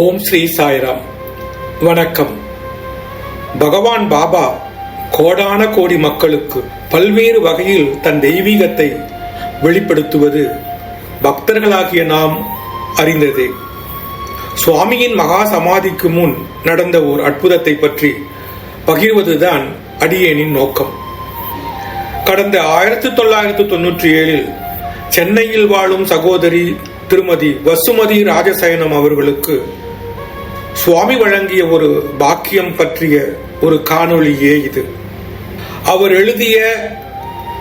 ஓம் ஸ்ரீ சாய்ராம். வணக்கம். பகவான் பாபா கோடான கோடி மக்களுக்கு பல்வேறு வகையில் தன் தெய்வீகத்தை வெளிப்படுத்துவது பக்தர்களாகிய நாம் அறிந்ததே. சுவாமியின் மகா சமாதிக்கு முன் நடந்த ஓர் அற்புதத்தை பற்றி பகிர்வதுதான் அடியேனின் நோக்கம். கடந்த 1997 சென்னையில் வாழும் சகோதரி திருமதி வசுமதி ராஜசயனம் அவர்களுக்கு சுவாமி வழங்கிய ஒரு பாக்கியம் பற்றிய ஒரு காணொளியே இது. அவர் எழுதிய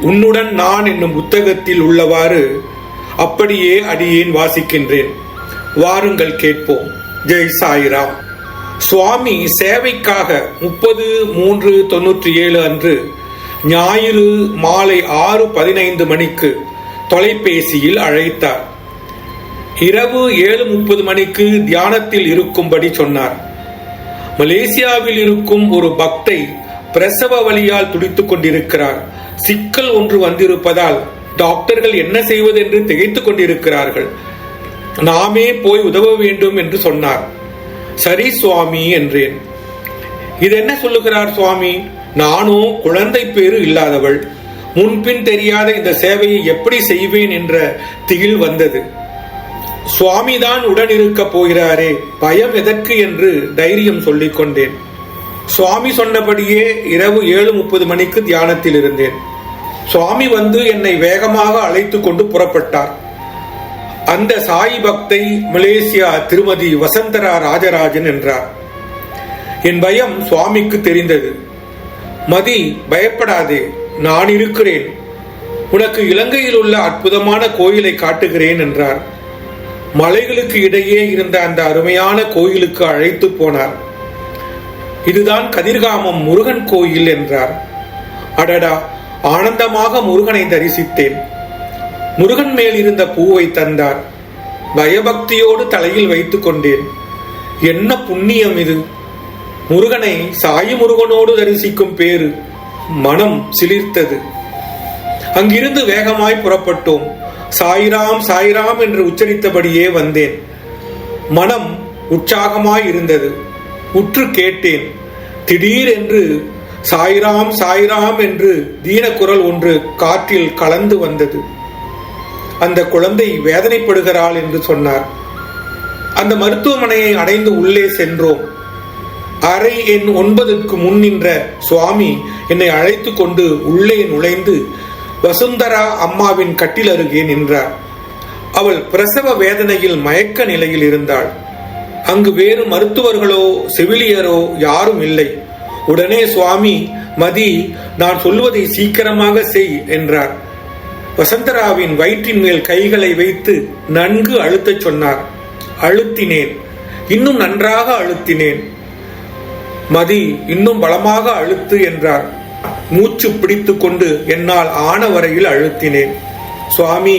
உன்னுடன் நான் என்னும் புத்தகத்தில் உள்ளவாறு அப்படியே அடியேன் வாசிக்கின்றேன். வாருங்கள் கேட்போம். ஜெய் சாய்ராம். சுவாமி சேவைக்காக 30/3/97 அன்று ஞாயிறு மாலை 6:15 மணிக்கு தொலைபேசியில் அழைத்தார். இரவு 7:30 மணிக்கு தியானத்தில் இருக்கும்படி சொன்னார். மலேசியாவில் இருக்கும் ஒரு பக்தை பிரசவ வலியால் துடித்துக் கொண்டிருக்கிறார். சிக்கல் ஒன்று வந்திருப்பதால் டாக்டர்கள் என்ன செய்வதென்று திகைத்துக் கொண்டிருக்கிறார்கள். நாமே போய் உதவ வேண்டும் என்று சொன்னார். சரி சுவாமி என்றேன். இது என்ன சொல்லுகிறார் சுவாமி? நானும் குழந்தை பேறு இல்லாதவள், முன்பின் தெரியாத இந்த சேவையை எப்படி செய்வேன் என்ற திகில் வந்தது. சுவாமிதான் உடன் இருக்க போகிறாரே, பயம் எதற்கு என்று தைரியம் சொல்லிக் கொண்டேன். சுவாமி சொன்னபடியே இரவு 7:30 மணிக்கு தியானத்தில் இருந்தேன். சுவாமி வந்து என்னை வேகமாக அழைத்து கொண்டு புறப்பட்டார். அந்த சாய் பக்தை மலேசியா திருமதி வசந்தரா ராஜராஜன் என்றார். என் பயம் சுவாமிக்கு தெரிந்தது. மதி, பயப்படாதே, நான் இருக்கிறேன். உனக்கு இலங்கையில் உள்ள அற்புதமான கோயிலை காட்டுகிறேன் என்றார். மலைகளுக்கு இடையே இருந்த அந்த அருமையான கோயிலுக்கு அழைத்து போனார். இதுதான் கதிர்காமம் முருகன் கோயில் என்றார். அடடா, ஆனந்தமாக முருகனை தரிசித்தேன். முருகன் மேல் இருந்த பூவை தந்தார். பயபக்தியோடு தலையில் வைத்துக் கொண்டேன். என்ன புண்ணியம் இது! முருகனை சாய் முருகனோடு தரிசிக்கும் பேரு. மனம் சிலிர்த்தது. அங்கிருந்து வேகமாய் புறப்பட்டோம். சாய்ராம் சாய்ராம் என்று உச்சரித்தபடியே வந்தேன். மனம் உற்சாகமாய் இருந்தது. உற்று கேட்டேன். திடீரென்று சாய்ராம் சாய்ராம் என்று தீனக்குரல் ஒன்று காற்றில் கலந்து வந்தது. அந்த குழந்தை வேதனைப்படுகிறாள் என்று சொன்னார். அந்த மருத்துவமனையை அடைந்து உள்ளே சென்றோம். அறை எண் 9க்கு முன் நின்ற சுவாமி என்னை அழைத்து கொண்டு உள்ளே நுழைந்து வசுந்தரா அம்மாவின் கட்டில் அருகே நின்றார். அவள் பிரசவ வேதனையில் மயக்க நிலையில் இருந்தாள். அங்கு வேறு மருத்துவர்களோ செவிலியரோ யாரும் இல்லை. உடனே சுவாமி, மதி, நான் சொல்வதை சீக்கிரமாக செய் என்றார். வசந்தராவின் வயிற்றின் மேல் கைகளை வைத்து நன்கு அழுத்தச் சொன்னார். அழுத்தினேன். இன்னும் நன்றாக அழுத்தினேன். மதி, இன்னும் பலமாக அழுத்து என்றார். மூச்சு பிடித்துக் கொண்டு என்னால் ஆன வரையில் அழுத்தினேன். சுவாமி,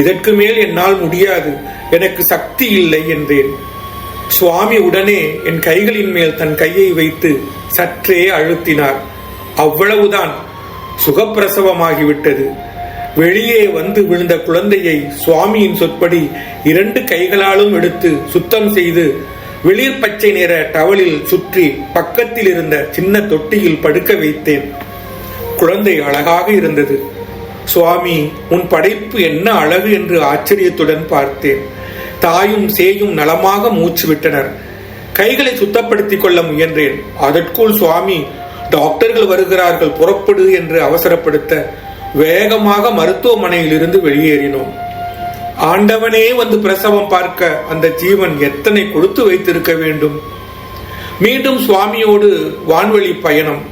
இதற்கு மேல் என்னால் முடியாது, எனக்கு சக்தி இல்லை என்றேன். சுவாமி உடனே என் கைகளின் மேல் தன் கையை வைத்து சற்றே அழுத்தினார். அவ்வளவுதான், சுகப்பிரசவமாகிவிட்டது. வெளியே வந்து விழுந்த குழந்தையை சுவாமியின் சொற்படி 2 கைகளாலும் எடுத்து சுத்தம் செய்து வெளிர் பச்சை நிற டவலில் சுற்றி பக்கத்தில் இருந்த சின்ன தொட்டியில் படுக்க வைத்தேன். குழந்தை அழகாக இருந்தது. சுவாமி, உன் படைப்பு என்ன அழகு என்று ஆச்சரியத்துடன் பார்த்தேன். தாயும் சேயும் நலமாக மூச்சு விட்டனர். கைகளை சுத்தப்படுத்திக் கொள்ள முயன்றேன். அதற்குள் சுவாமி, டாக்டர்கள் வருகிறார்கள், புறப்படு என்று அவசரப்படுத்த வேகமாக மருத்துவமனையில் இருந்து வெளியேறினோம். ஆண்டவனே வந்து பிரசவம் பார்க்க அந்த ஜீவன் எத்தனை கொடுத்து வைத்திருக்க வேண்டும். மீண்டும் சுவாமியோடு வான்வெளி பயணம்.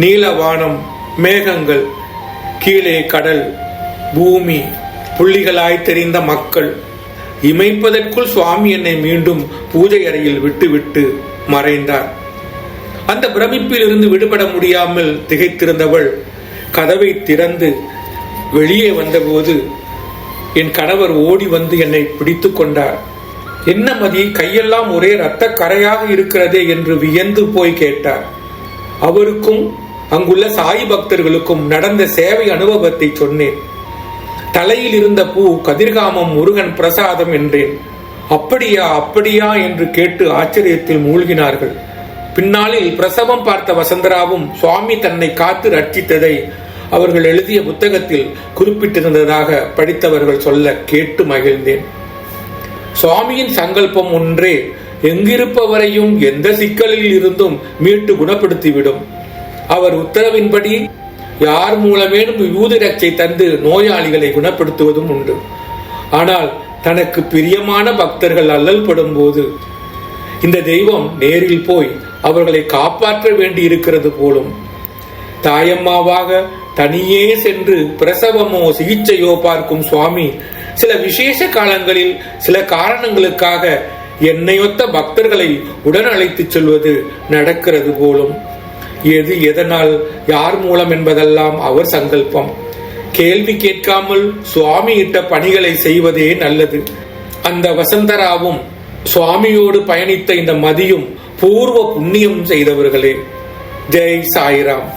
நீல வானம், மேகங்கள், கீழே கடல், பூமி, புள்ளிகளாய் தெரிந்த மக்கள். இமைப்பதற்குள் சுவாமி என்னை மீண்டும் பூஜை அறையில் விட்டு மறைந்தார். அந்த பிரமிப்பில் இருந்து விடுபட முடியாமல் திகைத்திருந்தவள் கதவை திறந்து வெளியே வந்தபோது என் கணவர் ஓடி வந்து என்னை பிடித்து கொண்டார். என்ன மதி, கையெல்லாம் ஒரே இரத்த கரையாக இருக்கிறதே என்று வியந்து போய் கேட்டார். அவருக்கும் அங்குள்ள சாய் பக்தர்களுக்கும் நடந்த சேவை அனுபவத்தை சொன்னேன். தலையில் இருந்த பூ கதிர்காமம் முருகன் பிரசாதம் என்றேன். அப்படியா அப்படியா என்று கேட்டு ஆச்சரியத்தில் மூழ்கினார்கள். பின்னாளில் பிரசவம் பார்த்த வசந்தராவும் சுவாமி தன்னை காத்து ரட்சித்ததை அவர்கள் எழுதிய புத்தகத்தில் குறிப்பிட்டிருந்ததாக படித்தவர்கள் சொல்ல கேட்டு மகிழ்ந்தேன். சுவாமியின் சங்கல்பம் ஒன்றே எங்கிருப்பவரையும் எந்த சிக்கலில் இருந்தும் மீட்டு குணப்படுத்திவிடும். அவர் உத்தரவின்படி யார் மூலமேனும் விபூதி ரட்சை தந்து நோயாளிகளை குணப்படுத்துவதும் உண்டு. ஆனால் தனக்கு பிரியமான பக்தர்கள் அல்லல் படும் போது இந்த தெய்வம் நேரில் போய் அவர்களை காப்பாற்ற வேண்டி இருக்கிறது போலும். தாயம்மாவாக தனியே சென்று பிரசவமோ சிகிச்சையோ பார்க்கும் சுவாமி சில விசேஷ காலங்களில் சில காரணங்களுக்காக என்னையொத்த பக்தர்களை உடன் அழைத்துச் செல்வது நடக்கிறது போலும். எது எதனால் யார் மூலம் என்பதெல்லாம் அவர் சங்கல்பம். கேள்வி கேட்காமல் சுவாமி இட்ட பணிகளை செய்வதே நல்லது. அந்த வசந்தராவும் சுவாமியோடு பயணித்த இந்த மதியும் பூர்வ புண்ணியம் செய்தவர்களே. ஜெய் சாய்ராம்.